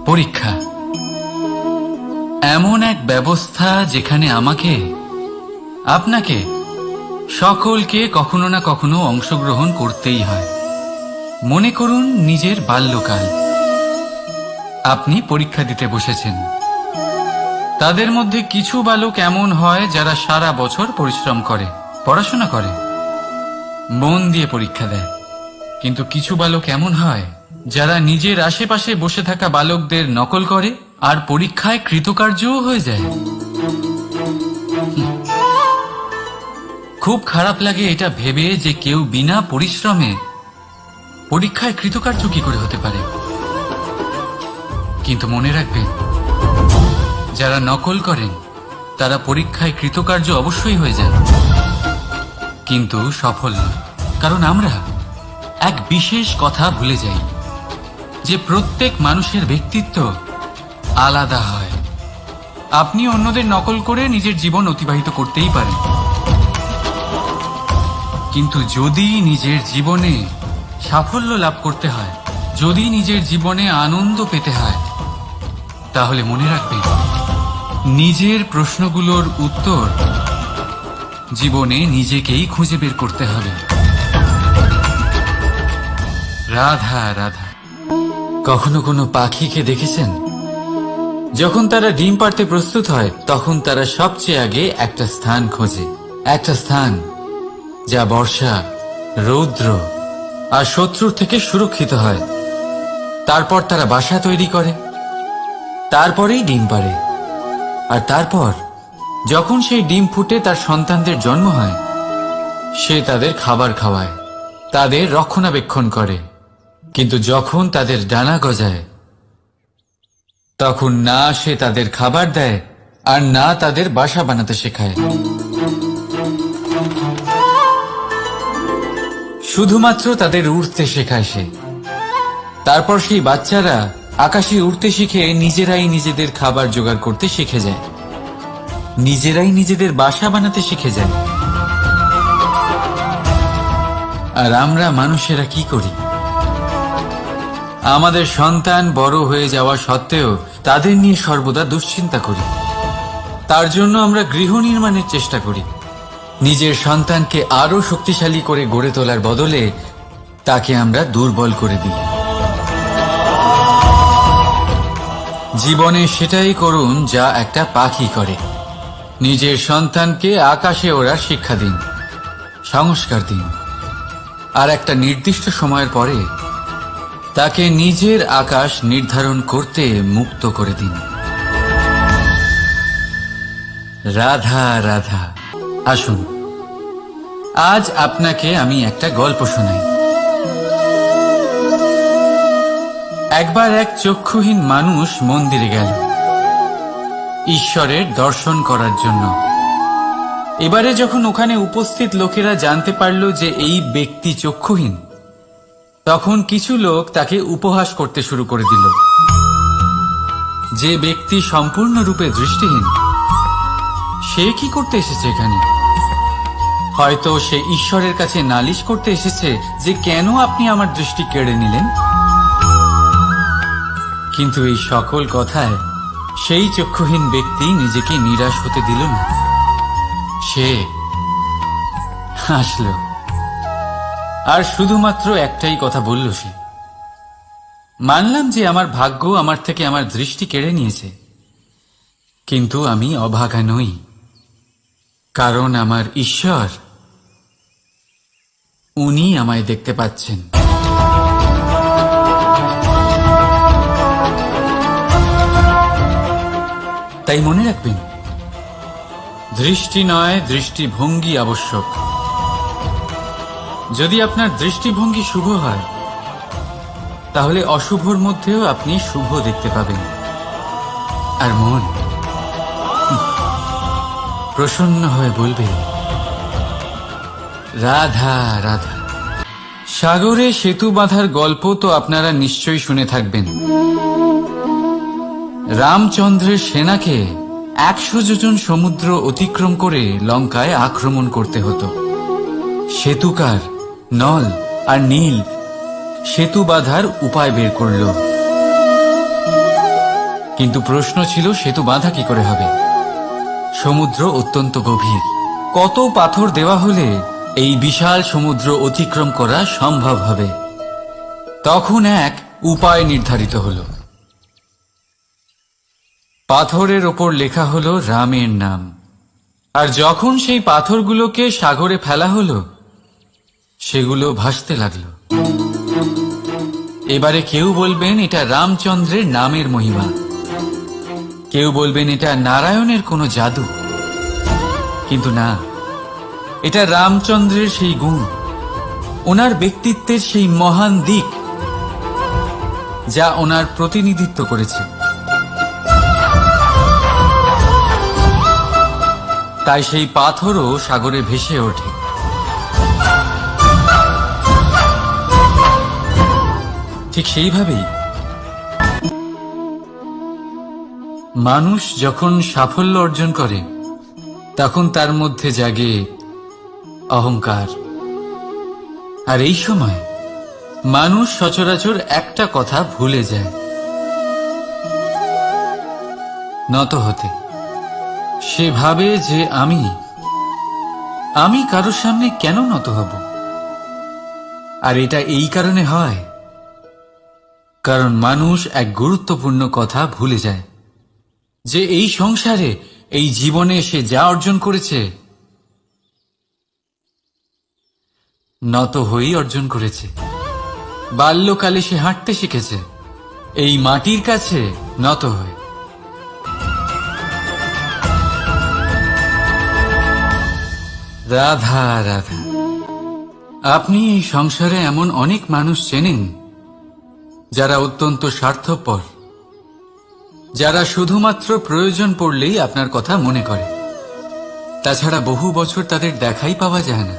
পরীক্ষা এমন এক ব্যবস্থা যেখানে আমাকে, আপনাকে, সকলকে কখনো না কখনো অংশগ্রহণ করতেই হয়। মনে করুন নিজের বাল্যকাল। আপনি পরীক্ষা দিতে বসেছেন। তাদের মধ্যে কিছু বালক এমন হয় যারা সারা বছর পরিশ্রম করে, পড়াশোনা করে, মন দিয়ে পরীক্ষা দেয়। কিন্তু কিছু বালক এমন হয় যারা নিজের আশেপাশে বসে থাকা বালকদের নকল করে আর পরীক্ষায় কৃতকার্যও হয়ে যায়। খুব খারাপ লাগে এটা ভেবে যে কেউ বিনা পরিশ্রমে পরীক্ষায় কৃতকার্য কি করে হতে পারে। কিন্তু মনে রাখবেন, যারা নকল করেন তারা পরীক্ষায় কৃতকার্য অবশ্যই হয়ে যায়, কিন্তু সফল নয়। কারণ আমরা এক বিশেষ কথা ভুলে যাই যে প্রত্যেক মানুষের ব্যক্তিত্ব আলাদা হয়। আপনি অন্যদের নকল করে নিজের জীবন অতিবাহিত করতেই পারেন, কিন্তু যদি নিজের জীবনে সাফল্য লাভ করতে হয়, যদি নিজের জীবনে আনন্দ পেতে হয়, তাহলে মনে রাখবেন নিজের প্রশ্নগুলোর উত্তর জীবনে নিজেকেই খুঁজে বের করতে হবে। রাধা রাধা। কখনো কোনো পাখিকে দেখেছেন? যখন তারা ডিম পাড়তে প্রস্তুত হয় তখন তারা সবচেয়ে আগে একটা স্থান খোঁজে, একটা স্থান যা বর্ষা, রৌদ্র আর শত্রুর থেকে সুরক্ষিত হয়। তারপর তারা বাসা তৈরি করে, তারপরেই ডিম পাড়ে। আর তারপর যখন সেই ডিম ফুটে তার সন্তানদের জন্ম হয়, সে তাদের খাবার খাওয়ায়, তাদের রক্ষণাবেক্ষণ করে। কিন্তু যখন তাদের ডানা গজায়, তখন না সে তাদের খাবার দেয় আর না তাদের বাসা বানাতে শেখায়। শুধুমাত্র তাদের উড়তে শেখায় সে। তারপর সেই বাচ্চারা আকাশে উড়তে শিখে নিজেরাই নিজেদের খাবার জোগাড় করতে শিখে যায়, নিজেরাই নিজেদের বাসা বানাতে শিখে যায়। আর আমরা মানুষেরা কি করি? আমাদের সন্তান বড় হয়ে যাওয়া সত্ত্বেও তাদের নিয়ে সর্বদা দুশ্চিন্তা করি। তার জন্য আমরা গৃহ নির্মাণের চেষ্টা করি। নিজের সন্তানকে আরো শক্তিশালী করে গড়ে তোলার বদলে তাকে আমরা দুর্বল করে দিই। জীবনে সেটাই করুন যা একটা পাখি করে। নিজের সন্তানকে আকাশে ওড়ার শিক্ষা দিন, সংস্কার দিন, আর একটা নির্দিষ্ট সময়ের পরে তাকে নিজের আকাশ নির্ধারণ করতে মুক্ত করে দিন। রাধা রাধা। আসুন, আজ আপনাকে আমি একটা গল্প শোনাই। একবার এক চক্ষুহীন মানুষ মন্দিরে গেল ঈশ্বরের দর্শন করার জন্য। এবারে যখন ওখানে উপস্থিত লোকেরা জানতে পারল যে এই ব্যক্তি চক্ষুহীন, তখন কিছু লোক তাকে উপহাস করতে শুরু করে দিল। যে ব্যক্তি সম্পূর্ণরূপে দৃষ্টিহীন, সে কি করতে এসেছে এখানে? হয়তো সে ঈশ্বরের কাছে নালিশ করতে এসেছে যে কেন আপনি আমার দৃষ্টি কেড়ে নিলেন। কিন্তু এই সকল কথায় সেই চক্ষুহীন ব্যক্তি নিজেকে নিরাশ হতে দিল না। সে হাসল আর শুধুমাত্র একটাই কথা বলল সে, মানলাম যে আমার ভাগ্য আমার থেকে আমার দৃষ্টি কেড়ে নিয়েছে, কিন্তু আমি অভাগা নই, কারণ আমার ঈশ্বর, উনি আমায় দেখতে পাচ্ছেন। তাই মনে রাখবেন, দৃষ্টি নয়, দৃষ্টিভঙ্গি আবশ্যক। যদি আপনার দৃষ্টিভঙ্গি শুভ হয়, তাহলে অশুভর মধ্যেও আপনি শুভ দেখতে পাবেন। আর মন প্রসন্ন হয়ে বলবে, রাধা রাধা। সাগরে সেতু বাঁধার গল্প তো আপনারা নিশ্চয়ই শুনে থাকবেন। রামচন্দ্রের সেনাকে 100 যোজন সমুদ্র অতিক্রম করে লঙ্কায় আক্রমণ করতে হতো। সেতুকার নল আর নীল সেতু বাঁধার উপায় বের করল। কিন্তু প্রশ্ন ছিল সেতু বাঁধা কি করে হবে। সমুদ্র অত্যন্ত গভীর, কত পাথর দেওয়া হলে এই বিশাল সমুদ্র অতিক্রম করা সম্ভব হবে। তখন এক উপায় নির্ধারিত হলো। পাথরের ওপর লেখা হলো রামের নাম। আর যখন সেই পাথরগুলোকে সাগরে ফেলা হলো, সেগুলো ভাসতে লাগলো। এবারে কেউ বলবেন এটা রামচন্দ্রের নামের মহিমা, কেউ বলবেন এটা নারায়ণের কোনো জাদু। কিন্তু না, এটা রামচন্দ্রের সেই গুণ, ওনার ব্যক্তিত্বের সেই মহান দিক যা ওনার প্রতিনিধিত্ব করেছে। তাই সেই পাথরও সাগরে ভেসে ওঠে। ঠিক সেইভাবেই মানুষ যখন সাফল্য অর্জন করে তখন তার মধ্যে জাগে অহংকার। আর এই সময় মানুষ সচরাচর একটা কথা ভুলে যায়, নত হতে। সে ভাবে যে আমি কারোর সামনে কেন নত হব। আর এটা এই কারণে হয় কারণ মানুষ এক গুরুত্বপূর্ণ কথা ভুলে যায়, যে এই সংসারে, এই জীবনে সে যা অর্জন করেছে নত হয়েই অর্জন করেছে। বাল্যকালে সে হাঁটতে শিখেছে এই মাটির কাছে নত হয়ে। রাধা রাধা। আপনি এই সংসারে এমন অনেক মানুষ চেনেন যারা অত্যন্ত স্বার্থপর, যারা শুধুমাত্র প্রয়োজন পড়লেই আপনার কথা মনে করে। তাছাড়া বহু বছর তাদের দেখাই পাওয়া যায় না,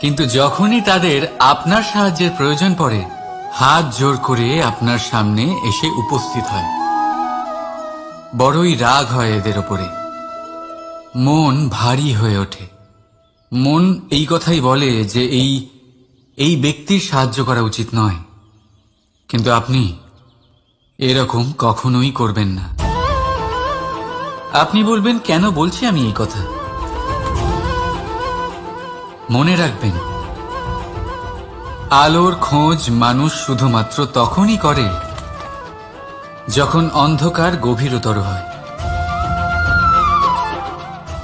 কিন্তু যখনই তাদের আপনার সাহায্যের প্রয়োজন পড়ে হাত জোর করে আপনার সামনে এসে উপস্থিত হয়। বড়ই রাগ হয় এদের ওপরে, মন ভারী হয়ে ওঠে। মন এই কথাই বলে যে এই ব্যক্তির সাহায্য করা উচিত নয়, কিন্তু আপনি এরকম কখনোই করবেন না। আপনি বলবেন, কেন বলছি আমি এই কথা? মনে রাখবেন, আলোর খোঁজ মানুষ শুধুমাত্র তখনই করে যখন অন্ধকার গভীরতর হয়।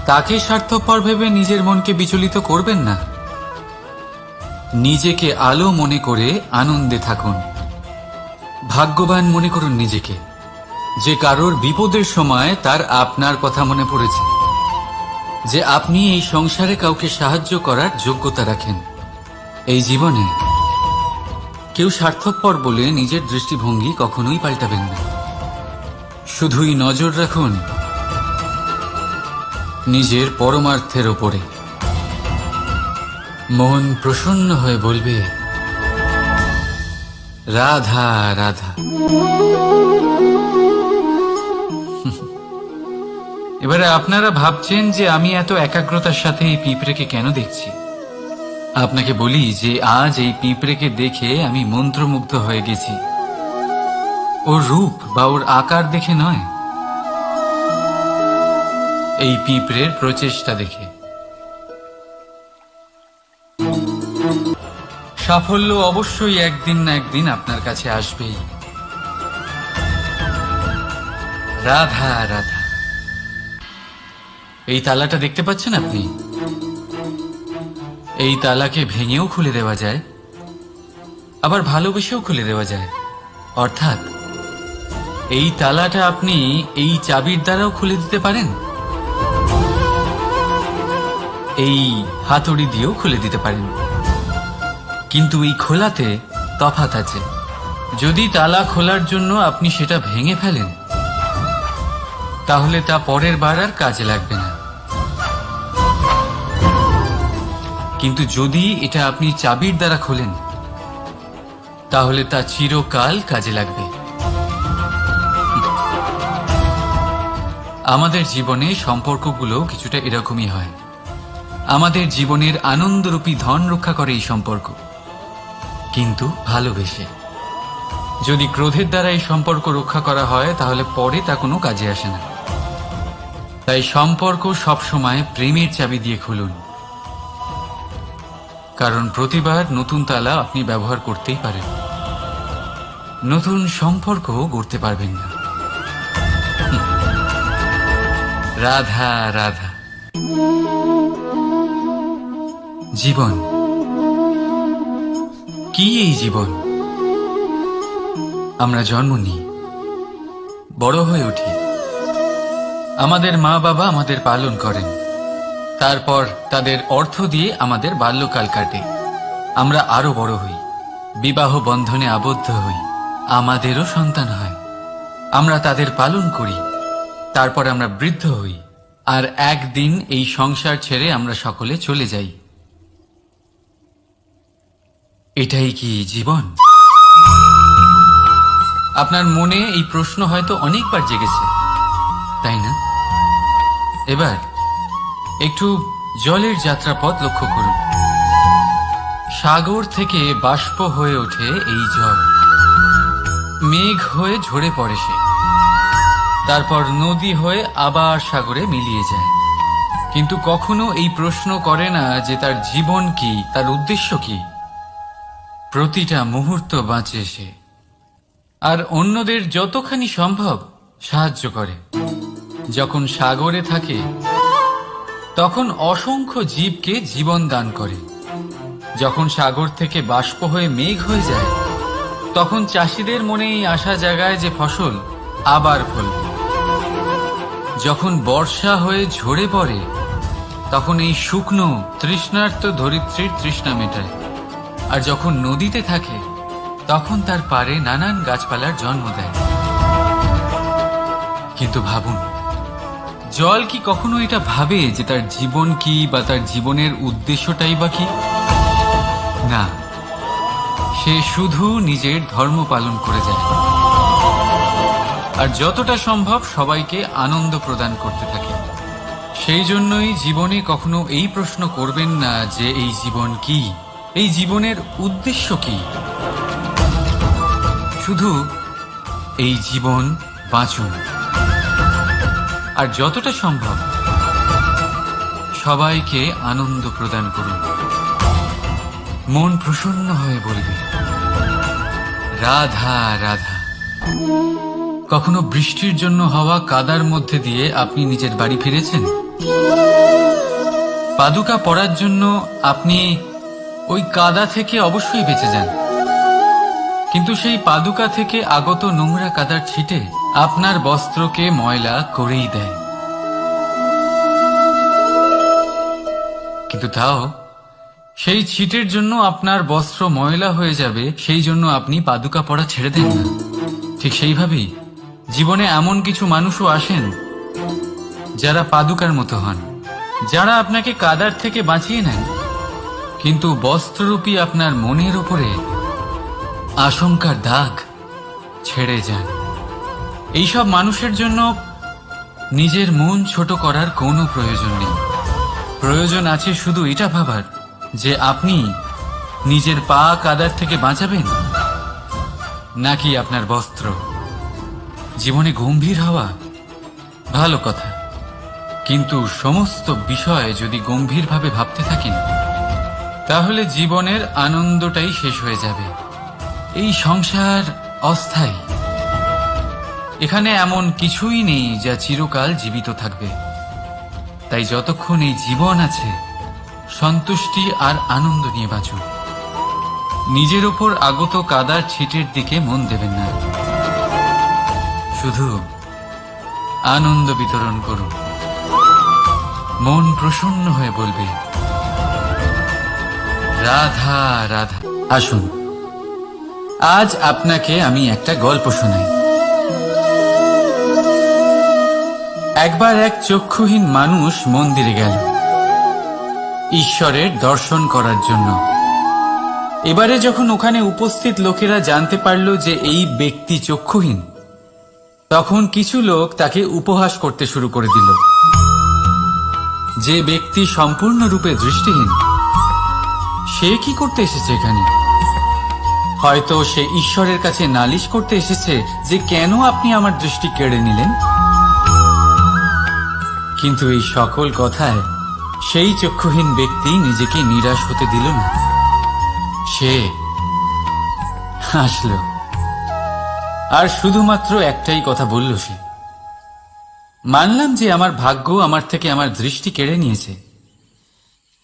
তাকে স্বার্থপর ভেবে নিজের মনকে বিচলিত করবেন না। নিজেকে আলো মনে করে আনন্দে থাকুন। ভাগ্যবান মনে করুন নিজেকে, যে কারোর বিপদের সময় তার আপনার কথা মনে পড়েছে, যে আপনি এই সংসারে কাউকে সাহায্য করার যোগ্যতা রাখেন। এই জীবনে কেউ স্বার্থপর বলে নিজের দৃষ্টিভঙ্গি কখনোই পাল্টাবেন না। শুধুই নজর রাখুন নিজের পরমার্থের ওপরে। মন প্রসন্ন হয়ে বলবে, রাধা রাধা। এবারে আপনারা ভাবছেন যে আমি এত একাগ্রতার সাথে এই পিঁপড়েকে কেন দেখছি। আপনাকে বলি যে আজ এই পিঁপড়েকে দেখে আমি মন্ত্রমুগ্ধ হয়ে গেছি। ওর রূপ বা ওর আকার দেখে নয়, এই পিঁপড়ের প্রচেষ্টা দেখে। সাফল্য অবশ্যই একদিন না একদিন আপনার কাছে আসবেই। রাধা রাধা। এই তালাটা দেখতে পাচ্ছেন আপনি? এই তালাকে ভেঙেও খুলে দেওয়া যায়, আবার ভালোবেসেও খুলে দেওয়া যায়। অর্থাৎ এই তালাটা আপনি এই চাবির দ্বারাও খুলে দিতে পারেন, এই হাতুড়ি দিয়েও খুলে দিতে পারেন। কিন্তু এই খোলাতে তফাৎ আছে। যদি তালা খোলার জন্য আপনি সেটা ভেঙে ফেলেন, তাহলে তা পরের বার আর কাজে লাগবে না। কিন্তু যদি এটা আপনি চাবির দ্বারা খোলেন, তাহলে তা চিরকাল কাজে লাগবে। আমাদের জীবনে সম্পর্কগুলো কিছুটা এরকমই হয়। আমাদের জীবনের আনন্দরূপী ধন রক্ষা করে এই সম্পর্ক, কিন্তু ভালোবেসে। যদি ক্রোধের দ্বারা এই সম্পর্ক রক্ষা করা হয় তাহলে পরে তা কোনো কাজে আসে না। তাই সম্পর্ক সবসময় প্রেমের চাবি দিয়ে খুলুন, কারণ প্রতিবার নতুন তালা আপনি ব্যবহার করতেই পারেন, নতুন সম্পর্ক গড়তে পারবেন না। রাধা রাধা। জীবন কি? এই জীবন আমরা জন্ম নিই, বড় হয়ে উঠি, আমাদের মা বাবা আমাদের পালন করেন, তারপর তাদের অর্থ দিয়ে আমাদের বাল্যকাল কাটে, আমরা আরো বড় হই, বিবাহ বন্ধনে আবদ্ধ হই, আমাদেরও সন্তান হয়, আমরা তাদের পালন করি, তারপর আমরা বৃদ্ধ হই, আর একদিন এই সংসার ছেড়ে আমরা সকলে চলে যাই। এটাই কি জীবন? আপনার মনে এই প্রশ্ন হয়তো অনেকবার জেগেছে, তাই না? এবার একটু জলের যাত্রাপথ লক্ষ্য করুন। সাগর থেকে বাষ্প হয়ে ওঠে এই জল, মেঘ হয়ে ঝরে পড়ে সে, তারপর নদী হয়ে আবার সাগরে মিলিয়ে যায়। কিন্তু কখনো এই প্রশ্ন করে না যে তার জীবন কি, তার উদ্দেশ্য কি। প্রতিটা মুহূর্ত বাঁচে সে, আর অন্যদের যতখানি সম্ভব সাহায্য করে। যখন সাগরে থাকে তখন অসংখ্য জীবকে জীবন দান করে। যখন সাগর থেকে বাষ্প হয়ে মেঘ হয়ে যায় তখন চাষিদের মনে এই আশা জাগায় যে ফসল আবার ফলবে। যখন বর্ষা হয়ে ঝরে পড়ে তখন এই শুকনো তৃষ্ণার্ত ধরিত্রীর তৃষ্ণা মেটায়। আর যখন নদীতে থাকে তখন তার পাড়ে নানান গাছপালার জন্ম দেয়। কিন্তু ভাবুন, জল কি কখনো এটা ভাবে যে তার জীবন কি বা তার জীবনের উদ্দেশ্যটাই বা কি? না, সে শুধু নিজের ধর্ম পালন করে যায়, আর যতটা সম্ভব সবাইকে আনন্দ প্রদান করতে থাকে। সেই জন্যই জীবনে কখনো এই প্রশ্ন করবেন না যে এই জীবন কি, এই জীবনের উদ্দেশ্য কি। শুধু এই জীবন বাঁচুন, আর যতটা সম্ভব সবাইকে আনন্দ প্রদান করুন। মন প্রসন্ন হয়ে বলবে রাধা রাধা। কখনো বৃষ্টির জন্য হওয়া কাদার মধ্যে দিয়ে আপনি নিজের বাড়ি ফিরেছেন? পাদুকা পরার জন্য আপনি ওই কাদা থেকে অবশ্যই বেঁচে যান, কিন্তু সেই পাদুকা থেকে আগত নোংরা কাদার ছিটে আপনার বস্ত্রকে ময়লা করেই দেয়। কিন্তু তাও সেই ছিটের জন্য আপনার বস্ত্র ময়লা হয়ে যাবে, সেই জন্য আপনি পাদুকা পরা ছেড়ে দেন না। ঠিক সেইভাবেই জীবনে এমন কিছু মানুষও আসেন যারা পাদুকার মতো হন, যারা আপনাকে কাদার থেকে বাঁচিয়ে নেন, কিন্তু বস্ত্ররূপী আপনার মনের উপরে আশঙ্কার দাগ ছেড়ে যান। এইসব মানুষের জন্য নিজের মন ছোট করার কোনো প্রয়োজন নেই। প্রয়োজন আছে শুধু এটা ভাবার যে আপনি নিজের পা কাদার থেকে বাঁচাবেন নাকি আপনার বস্ত্র। জীবনে গম্ভীর হওয়া ভালো কথা, কিন্তু সমস্ত বিষয় যদি গম্ভীরভাবে ভাবতে থাকেন তাহলে জীবনের আনন্দটাই শেষ হয়ে যাবে। এই সংসার অস্থায়ী, এখানে এমন কিছুই নেই যা চিরকাল জীবিত থাকবে। তাই যতক্ষণ এই জীবন আছে সন্তুষ্টি আর আনন্দ নিয়ে বাঁচুন। নিজের ওপর আগত কাদার ছিটের দিকে মন দেবেন না, শুধু আনন্দ বিতরণ করুন। মন প্রসন্ন হয়ে বলবে রাধা রাধা। আসুন, আজ আপনাকে আমি একটা গল্প শোনাই। একবার এক চক্ষুহীন মানুষ মন্দিরে গেল ঈশ্বরের দর্শন করার জন্য। এবারে যখন ওখানে উপস্থিত লোকেরা জানতে পারল যে এই ব্যক্তি চক্ষুহীন, তখন কিছু লোক তাকে উপহাস করতে শুরু করে দিল। যে ব্যক্তি সম্পূর্ণরূপে দৃষ্টিহীন, সে কি করতে এসেছে এখানে? হয়তো সে ঈশ্বরের কাছে নালিশ করতে এসেছে যে কেন আপনি আমার দৃষ্টি কেড়ে নিলেন। কিন্তু এই সকল কথায় সেই চক্ষুহীন ব্যক্তি নিজেকে নিরাশ হতে দিল না। সে হাসল আর শুধুমাত্র একটাই কথা বলল সে, মানলাম যে আমার ভাগ্য আমার থেকে আমার দৃষ্টি কেড়ে নিয়েছে,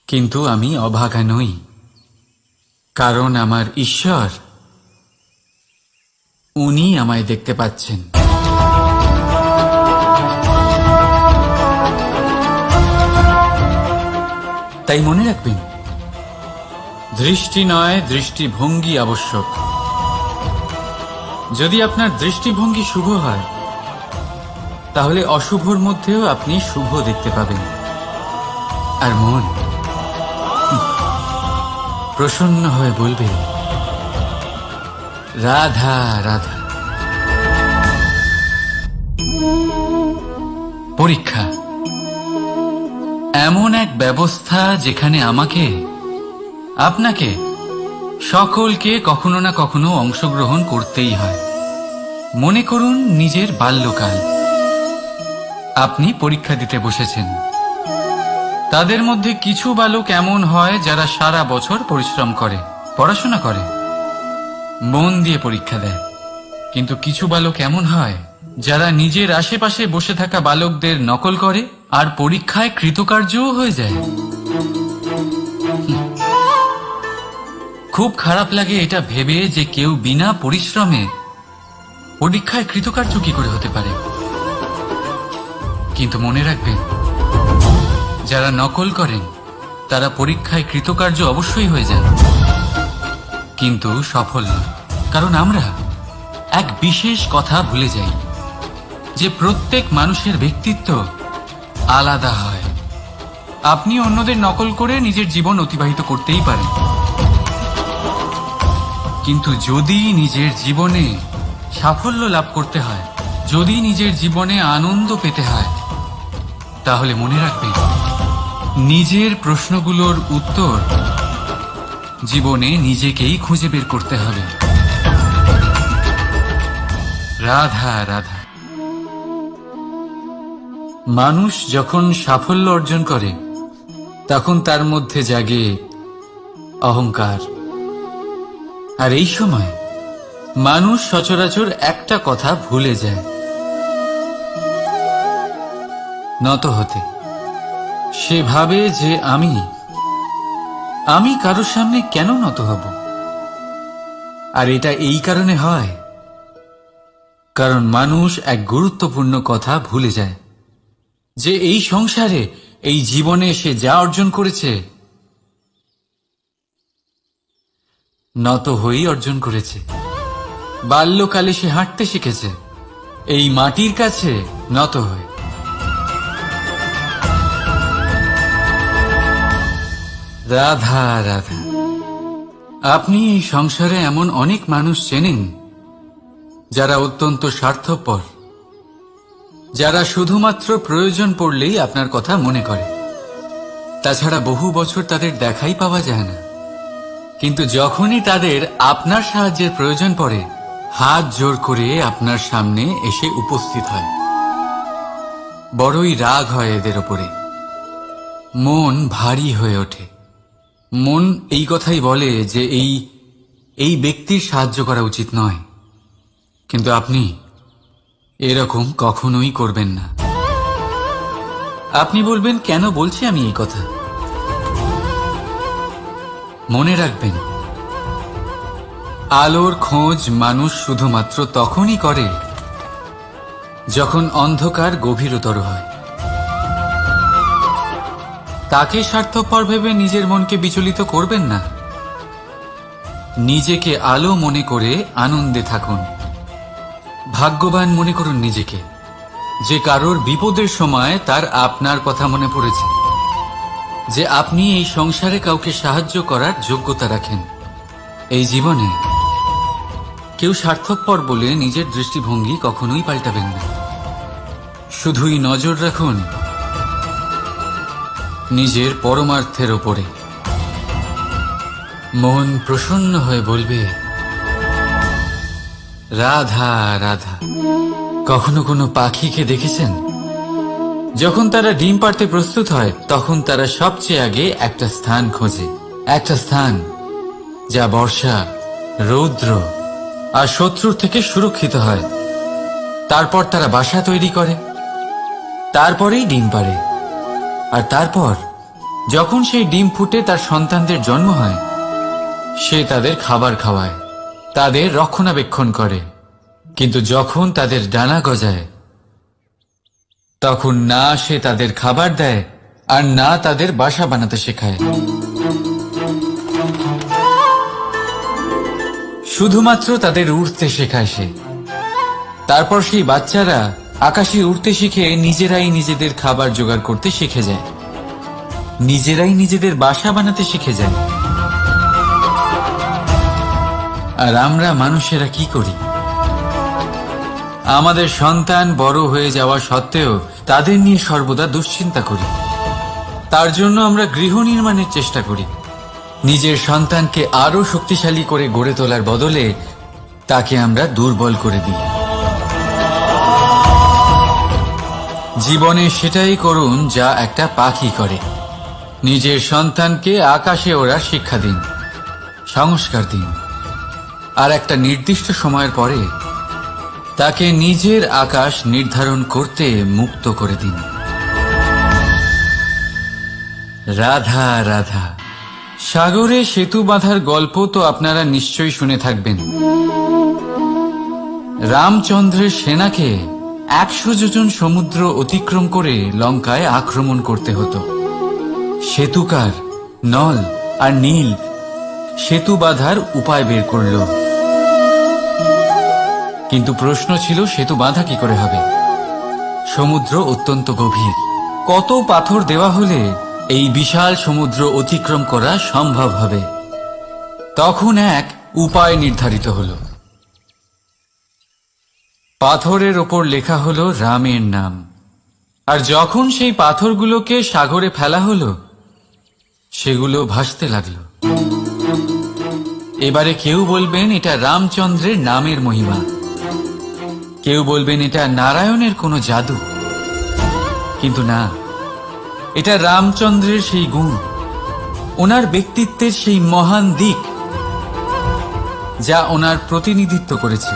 কিন্তু আমি অভাগা নই, কারণ আমার ঈশ্বর উনি আমায় দেখতে পাচ্ছেন। তাই মনে রাখবেন, দৃষ্টি নয় দৃষ্টিভঙ্গি আবশ্যক। যদি আপনার দৃষ্টিভঙ্গি শুভ হয় তাহলে অশুভর মধ্যেও আপনি শুভ দেখতে পাবেন। আর মন প্রসন্ন হয়ে বলবে, রাধা রাধা। পরীক্ষা এমন এক ব্যবস্থা যেখানে আমাকে, আপনাকে, সকলকে কখনো না কখনো অংশগ্রহণ করতেই হয়। মনে করুন নিজের বাল্যকাল। আপনি পরীক্ষা দিতে বসেছেন। তাদের মধ্যে কিছু বালক এমন হয় যারা সারা বছর পরিশ্রম করে, পড়াশোনা করে, মন দিয়ে পরীক্ষা দেয়। কিন্তু কিছু বালক এমন হয় যারা নিজের আশেপাশে বসে থাকা বালকদের নকল করে আর পরীক্ষায় কৃতকার্যও হয়ে যায়। খুব খারাপ লাগে এটা ভেবে যে কেউ বিনা পরিশ্রমে পরীক্ষায় কৃতকার্য কি করে হতে পারে। কিন্তু মনে রাখবেন, যারা নকল করেন তারা পরীক্ষায় কৃতকার্য অবশ্যই হয়ে যান, কিন্তু সফল নয়। কারণ আমরা এক বিশেষ কথা ভুলে যাই, যে প্রত্যেক মানুষের ব্যক্তিত্ব আলাদা হয়। আপনি অন্যদের নকল করে নিজের জীবন অতিবাহিত করতেই পারেন, কিন্তু যদি নিজের জীবনে সাফল্য লাভ করতে হয়, যদি নিজের জীবনে আনন্দ পেতে হয়, তাহলে মনে রাখবেন, নিজের প্রশ্নগুলোর উত্তর জীবনে নিজেকেই খুঁজে বের করতে হবে। রাধা রাধা। মানুষ যখন সাফল্য অর্জন করে তখন তার মধ্যে জাগে অহংকার। আর এই সময় মানুষ সচরাচর একটা কথা ভুলে যায়, নত হতে। সে ভাবে যে আমি কারোর সামনে কেন নত হব। আর এটা এই কারণে হয় কারণ মানুষ এক গুরুত্বপূর্ণ কথা ভুলে যায়, যে এই সংসারে, এই জীবনে সে যা অর্জন করেছে নত হয়েই অর্জন করেছে। বাল্যকালে সে হাঁটতে শিখেছে এই মাটির কাছে নত হয়ে। রাধা রাধা। আপনি এই সংসারে এমন অনেক মানুষ চেনেন যারা অত্যন্ত স্বার্থপর, যারা শুধুমাত্র প্রয়োজন পড়লেই আপনার কথা মনে করে। তাছাড়া বহু বছর তাদের দেখাই পাওয়া যায় না, কিন্তু যখনই তাদের আপনার সাহায্যের প্রয়োজন পড়ে, হাত জোর করে আপনার সামনে এসে উপস্থিত হয়। বড়ই রাগ হয় এদের ওপরে, মন ভারী হয়ে ওঠে। মন এই কথাই বলে যে এই ব্যক্তির সাহায্য করা উচিত নয়, কিন্তু আপনি এরকম কখনোই করবেন না। আপনি বলবেন, কেন বলছি আমি এই কথা? মনে রাখবেন, আলোর খোঁজ মানুষ শুধুমাত্র তখনই করে যখন অন্ধকার গভীরতর হয়। তাকে স্বার্থপর ভেবে নিজের মনকে বিচলিত করবেন না। নিজেকে আলো মনে করে আনন্দে থাকুন। ভাগ্যবান মনে করুন নিজেকে, যে কারোর বিপদের সময় তার আপনার কথা মনে পড়েছে, যে আপনি এই সংসারে কাউকে সাহায্য করার যোগ্যতা রাখেন। এই জীবনে কেউ স্বার্থপর বলে নিজের দৃষ্টিভঙ্গি কখনোই পাল্টাবেন না। শুধুই নজর রাখুন নিজের পরমার্থের ওপরে। মন প্রসন্ন হয়ে বলবে, রাধা রাধা। কখনো কোনো পাখিকে দেখেছেন? যখন তারা ডিম পাড়তে প্রস্তুত হয় তখন তারা সবচেয়ে আগে একটা স্থান খোঁজে, একটা স্থান যা বর্ষা, রৌদ্র আর শত্রুর থেকে সুরক্ষিত হয়। তারপর তারা বাসা তৈরি করে, তারপরেই ডিম পাড়ে। আর তারপর যখন সেই ডিম ফুটে তার সন্তানদের জন্ম হয়, সে তাদের খাবার খাওয়ায়, তাদের রক্ষণাবেক্ষণ করে। কিন্তু যখন তাদের ডানা গজায়, তখন না সে তাদের খাবার দেয় আর না তাদের বাসা বানাতে শেখায়। শুধুমাত্র তাদের উড়তে শেখায় সে। তারপর সেই বাচ্চারা আকাশে উড়তে শিখে নিজেরাই নিজেদের খাবার জোগাড় করতে শিখে যায়, নিজেরাই নিজেদের বাসা বানাতে শিখে যায়। আর আমরা মানুষেরা কি করি? আমাদের সন্তান বড় হয়ে যাওয়া সত্ত্বেও তাদের নিয়ে সর্বদা দুশ্চিন্তা করি। তার জন্য আমরা গৃহ নির্মাণের চেষ্টা করি। নিজের সন্তানকে আরো শক্তিশালী করে গড়ে তোলার বদলে তাকে আমরা দুর্বল করে দিই। জীবনে সেটাই করুন যা একটা পাখি করে। নিজের সন্তানকে আকাশে ওড়ার শিক্ষা দিন, সংস্কার দিন, আর একটা নির্দিষ্ট সময়ের পরে তাকে নিজের আকাশ নির্ধারণ করতে মুক্ত করে দিন। রাধা রাধা। সাগরে সেতু বাঁধার গল্প তো আপনারা নিশ্চয়ই শুনে থাকবেন। রামচন্দ্রের সেনাকে 100 যোজন সমুদ্র অতিক্রম করে লঙ্কায় আক্রমণ করতে হতো। সেতুকার নল আর নীল সেতু বাঁধার উপায় বের করল, কিন্তু প্রশ্ন ছিল সেতু বাঁধা কি করে হবে? সমুদ্র অত্যন্ত গভীর। কত পাথর দেওয়া হলে এই বিশাল সমুদ্র অতিক্রম করা সম্ভব হবে? তখন এক উপায় নির্ধারিত হল। পাথরের ওপর লেখা হলো রামের নাম। আর যখন সেই পাথরগুলোকে সাগরে ফেলা হলো, সেগুলো ভাসতে লাগলো। এবারে কেউ বলবেন এটা রামচন্দ্রের নামের মহিমা, কেউ বলবেন এটা নারায়ণের কোনো জাদু। কিন্তু না, এটা রামচন্দ্রের সেই গুণ, ওনার ব্যক্তিত্বের সেই মহান দিক যা ওনার প্রতিনিধিত্ব করেছে।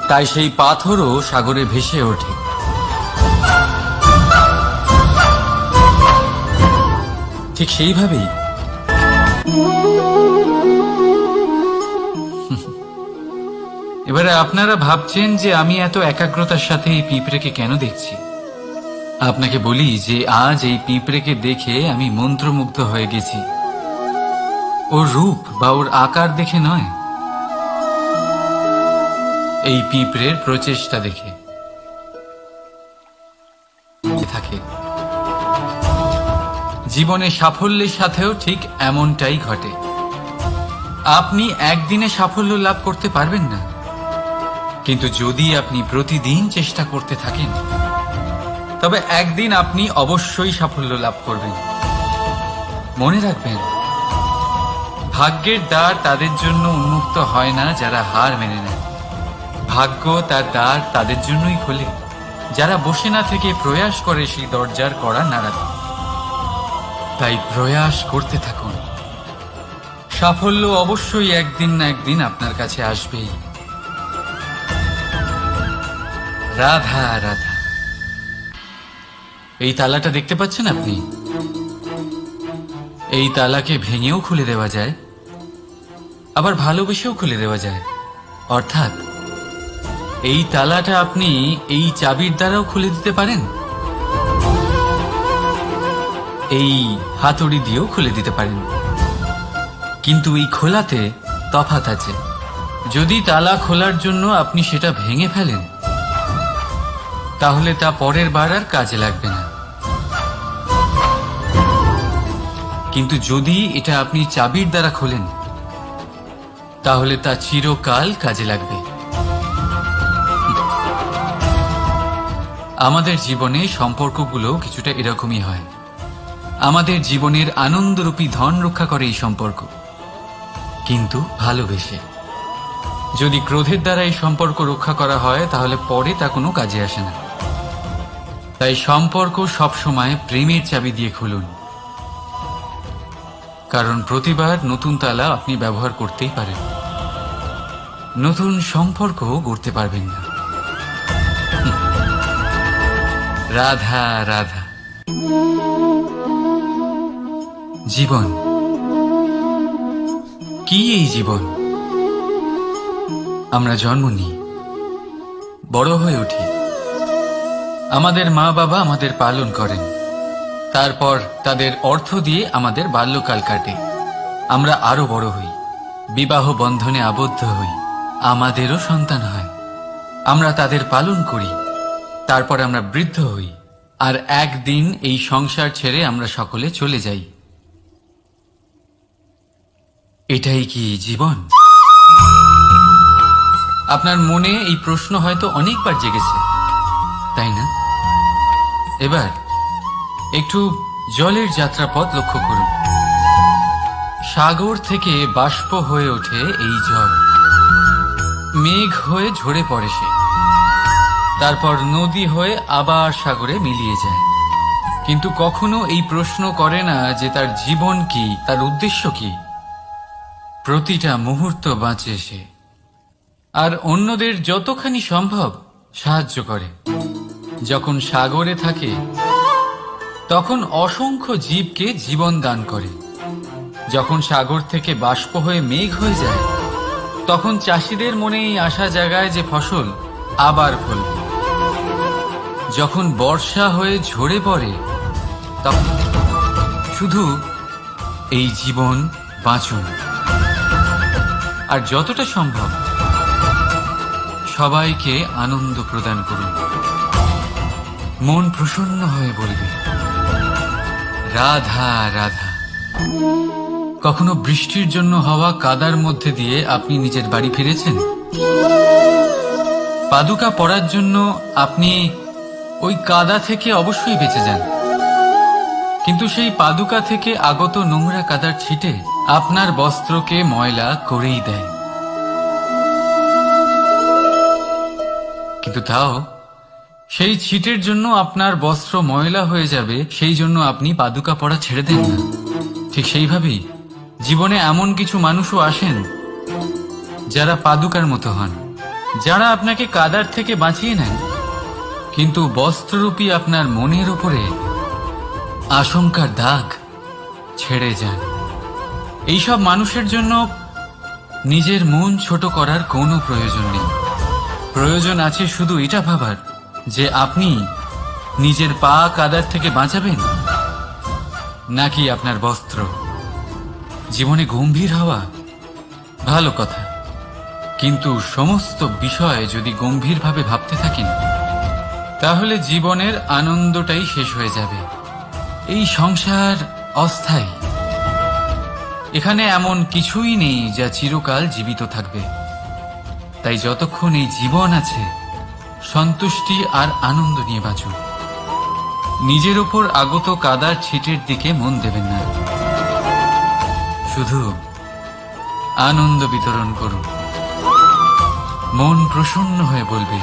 তাই সেই পাথরও সাগরে ভেসে ওঠে। ঠিক সেইভাবেই এবারে আপনারা ভাবছেন যে আমি এত একাগ্রতার সাথে এই পিঁপড়েকে কেন দেখছি। আপনাকে বলি যে আজ এই পিঁপড়েকে দেখে আমি মন্ত্রমুগ্ধ হয়ে গেছি। ওর রূপ বা ওর আকার দেখে নয়, এই পিঁপড়ের প্রচেষ্টা দেখে থাকে। জীবনে সাফল্যের সাথেও ঠিক এমনটাই ঘটে। আপনি একদিনে সাফল্য লাভ করতে পারবেন না, কিন্তু যদি আপনি প্রতিদিন চেষ্টা করতে থাকেন তবে একদিন আপনি অবশ্যই সাফল্য লাভ করবেন। মনে রাখবেন, ভাগ্যের দ্বার তাদের জন্য উন্মুক্ত হয় না যারা হার মেনে নেয়। ভাগ্য তার দ্বার তাদের জন্যই খোলে যারা বসে না থেকে প্রয়াস করে সেই দরজার কড়া নাড়াতে। তাই প্রয়াস করতে থাকুন। সাফল্য অবশ্যই একদিন না একদিন আপনার কাছে আসবেই। রাধা রাধা। এই তালাটা দেখতে পাচ্ছেন আপনি? এই তালাকে ভেঙেও খুলে দেওয়া যায়, আবার ভালোবেসেও খুলে দেওয়া যায়। অর্থাৎ এই তালাটা আপনি এই চাবির দ্বারাও খুলে দিতে পারেন, এই হাতুড়ি দিয়েও খুলে দিতে পারেন। কিন্তু এই খোলাতে তফাৎ আছে। যদি তালা খোলার জন্য আপনি সেটা ভেঙে ফেলেন, তাহলে তা পরের বার আর কাজে লাগবে না। কিন্তু যদি এটা আপনি চাবির দ্বারা খোলেন, তাহলে তা চিরকাল কাজে লাগবে। আমাদের জীবনে সম্পর্কগুলো কিছুটা এরকমই হয়। আমাদের জীবনের আনন্দরূপী ধন রক্ষা করে এই সম্পর্ক। কিন্তু ভালোবেসে। যদি ক্রোধের দ্বারা এই সম্পর্ক রক্ষা করা হয় তাহলে পরে তা কোনো কাজে আসে না। তাই সম্পর্ক সবসময় প্রেমের চাবি দিয়ে খুলুন, কারণ প্রতিবার নতুন তালা আপনি ব্যবহার করতেই পারেন, নতুন সম্পর্ক গড়তে পারবেন না। রাধা রাধা। জীবন কি? এই জীবন আমরা জন্ম নিই, বড় হয়ে উঠি, আমাদের মা বাবা আমাদের পালন করেন, তারপর তাদের অর্থ দিয়ে আমাদের বাল্যকাল কাটে, আমরা আরো বড় হই, বিবাহ বন্ধনে আবদ্ধ হই, আমাদেরও সন্তান হয়, আমরা তাদের পালন করি, তারপর আমরা বৃদ্ধ হই, আর একদিন এই সংসার ছেড়ে আমরা সকলে চলে যাই। এটাই কি জীবন? আপনার মনে এই প্রশ্ন হয়তো অনেকবার জেগেছে, তাই না? এবার একটু জলের যাত্রাপথ লক্ষ্য করুন। সাগর থেকে বাষ্প হয়ে ওঠে এই জল, মেঘ হয়ে ঝরে পড়ে সে, তারপর নদী হয়ে আবার সাগরে মিলিয়ে যায়। কিন্তু কখনো এই প্রশ্ন করে না যে তার জীবন কি, তার উদ্দেশ্য কি। প্রতিটা মুহূর্ত বাঁচে সে, আর অন্যদের যতখানি সম্ভব সাহায্য করে। যখন সাগরে থাকে তখন অসংখ্য জীবকে জীবন দান করে। যখন সাগর থেকে বাষ্প হয়ে মেঘ হয়ে যায় তখন চাষিদের মনে এই আশা জাগায় যে ফসল আবার ফলবে। যখন বর্ষা হয়ে ঝরে পড়ে তখন শুধু এই জীবন বাঁচুন, আর যতটা সম্ভব সবাইকে আনন্দ প্রদান করুন। মন প্রসন্ন হয়ে বলবে রাধা রাধা। কখনো বৃষ্টির জন্য হওয়া কাদার মধ্যে দিয়ে আপনি নিজের বাড়ি ফিরেছেন? পাদুকা পরার জন্য আপনি ওই কাদা থেকে অবশ্যই বেঁচে যান, কিন্তু সেই পাদুকা থেকে আগত নোংরা কাদার ছিটে আপনার বস্ত্রকে ময়লা করেই দেয়। কিন্তু তাও সেই ছিটের জন্য আপনার বস্ত্র ময়লা হয়ে যাবে, সেই জন্য আপনি পাদুকা পরা ছেড়ে দেন না। ঠিক সেইভাবেই জীবনে এমন কিছু মানুষও আসেন যারা পাদুকার মতো হন, যারা আপনাকে কাদার থেকে বাঁচিয়ে নেন, কিন্তু বস্ত্ররূপী আপনার মনের উপরে আশঙ্কার দাগ ছেড়ে যান। এইসব মানুষের জন্য নিজের মন ছোট করার কোনো প্রয়োজন নেই। প্রয়োজন আছে শুধু এটা ভাবার যে আপনি নিজের পা কাদার থেকে বাঁচাবেন নাকি আপনার বস্ত্র। জীবনে গম্ভীর হওয়া ভালো কথা, কিন্তু সমস্ত বিষয় যদি গম্ভীরভাবে ভাবতে থাকেন তাহলে জীবনের আনন্দটাই শেষ হয়ে যাবে। এই সংসার অস্থায়ী, এখানে এমন কিছুই নেই যা চিরকাল জীবিত থাকবে। তাই যতক্ষণ এই জীবন আছে সন্তুষ্টি আর আনন্দ নিয়ে বাঁচুন। নিজের ওপর আগত কাদার ছিটের দিকে মন দেবেন না, শুধু আনন্দ বিতরণ করুন। মন প্রসন্ন হয়ে বলবে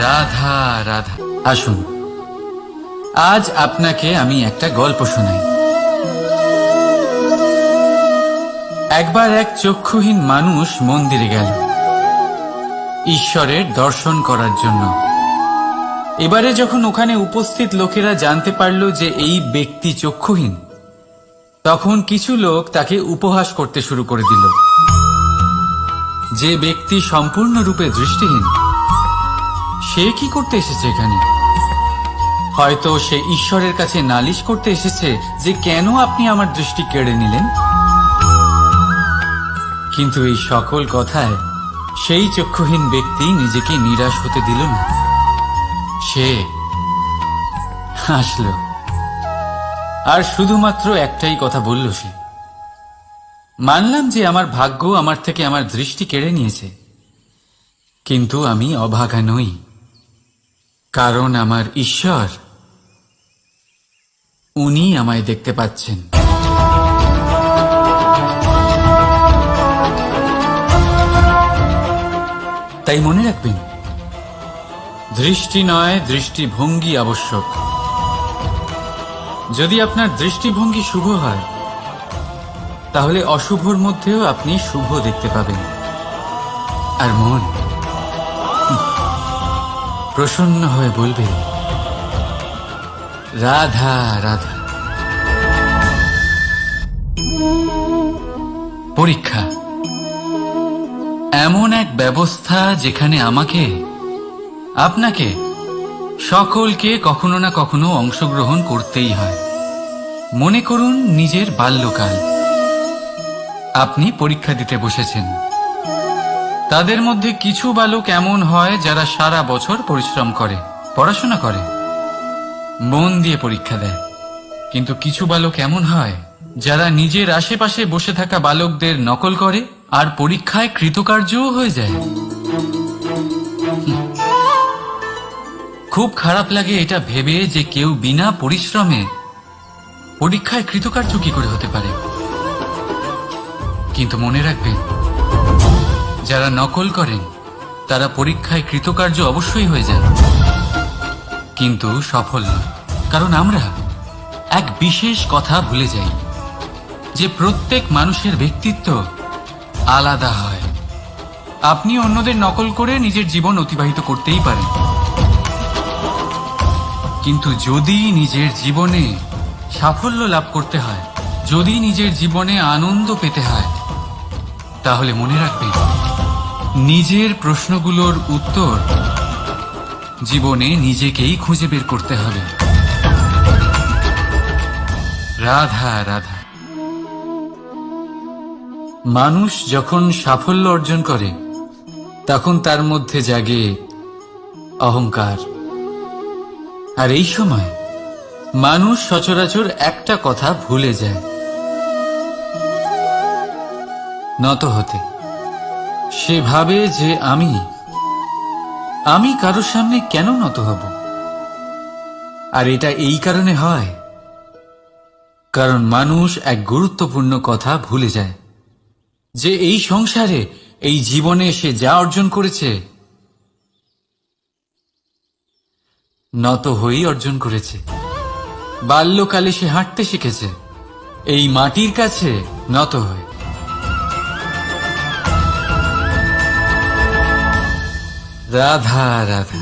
রাধা রাধা। আসুন আজ আপনাকে আমি একটা গল্প শোনাই। একবার এক চক্ষুহীন মানুষ মন্দিরে গেল ঈশ্বরের দর্শন করার জন্য। এবারে যখন ওখানে উপস্থিত লোকেরা জানতে পারল যে এই ব্যক্তি চক্ষুহীন, তখন কিছু লোক তাকে উপহাস করতে শুরু করে দিল। যে ব্যক্তি সম্পূর্ণরূপে দৃষ্টিহীন, সে কি করতে এসেছে এখানে? হয়তো সে ঈশ্বরের কাছে নালিশ করতে এসেছে যে কেন আপনি আমার দৃষ্টি কেড়ে নিলেন। কিন্তু এই সকল কথায় সেই চক্ষুহীন ব্যক্তি নিজেকে নিরাশ হতে দিল না। সে হাসল আর শুধুমাত্র একটাই কথা বলল সে, মানলাম যে আমার ভাগ্য আমার থেকে আমার দৃষ্টি কেড়ে নিয়েছে, কিন্তু আমি অভাগা নই, কারণ আমার ঈশ্বর উনি আমায় দেখতে পাচ্ছেন। তাই মনে রাখবেন, দৃষ্টি নয় দৃষ্টিভঙ্গি আবশ্যক। যদি আপনার দৃষ্টিভঙ্গি শুভ হয়, তাহলে অশুভর মধ্যেও আপনি শুভ দেখতে পাবেন। আর মন প্রসন্ন হয়ে বলবে, রাধা রাধা। পরীক্ষা এমন এক ব্যবস্থা যেখানে আমাকে, আপনাকে, সকলকে কখনো না কখনো অংশগ্রহণ করতেই হয়। মনে করুন নিজের বাল্যকাল। আপনি পরীক্ষা দিতে বসেছেন। তাদের মধ্যে কিছু বালক এমন হয় যারা সারা বছর পরিশ্রম করে, পড়াশোনা করে, মন দিয়ে পরীক্ষা দেয়। কিন্তু কিছু বালক এমন হয় যারা নিজের আশেপাশে বসে থাকা বালকদের নকল করে আর পরীক্ষায় কৃতকার্যও হয়ে যায়। খুব খারাপ লাগে এটা ভেবে যে কেউ বিনা পরিশ্রমে পরীক্ষায় কৃতকার্য কি করে হতে পারে। কিন্তু মনে রাখবেন, যারা নকল করেন তারা পরীক্ষায় কৃতকার্য অবশ্যই হয়ে যান, কিন্তু সফল নয়। কারণ আমরা এক বিশেষ কথা ভুলে যাই, যে প্রত্যেক মানুষের ব্যক্তিত্ব আলাদা হয়। আপনি অন্যদের নকল করে নিজের জীবন অতিবাহিত করতেই পারেন, কিন্তু যদি নিজের জীবনে সাফল্য লাভ করতে হয়, যদি নিজের জীবনে আনন্দ পেতে হয়, তাহলে মনে রাখবেন, নিজের প্রশ্নগুলোর উত্তর জীবনে নিজেকেই খুঁজে বের করতে হবে। রাধা রাধা। মানুষ যখন সাফল্য অর্জন করে, তখন তার মধ্যে জাগে অহংকার। আর এই সময় মানুষ সচরাচর একটা কথা ভুলে যায়, নত হতে। সে ভাবে যে আমি কারোর সামনে কেন নত হব। আর এটা এই কারণে হয় কারণ মানুষ এক গুরুত্বপূর্ণ কথা ভুলে যায়, যে এই সংসারে, এই জীবনে সে যা অর্জন করেছে, নত হয়েই অর্জন করেছে। বাল্যকালে সে হাঁটতে শিখেছে এই মাটির কাছে নত হয়ে। রাধা রাধা।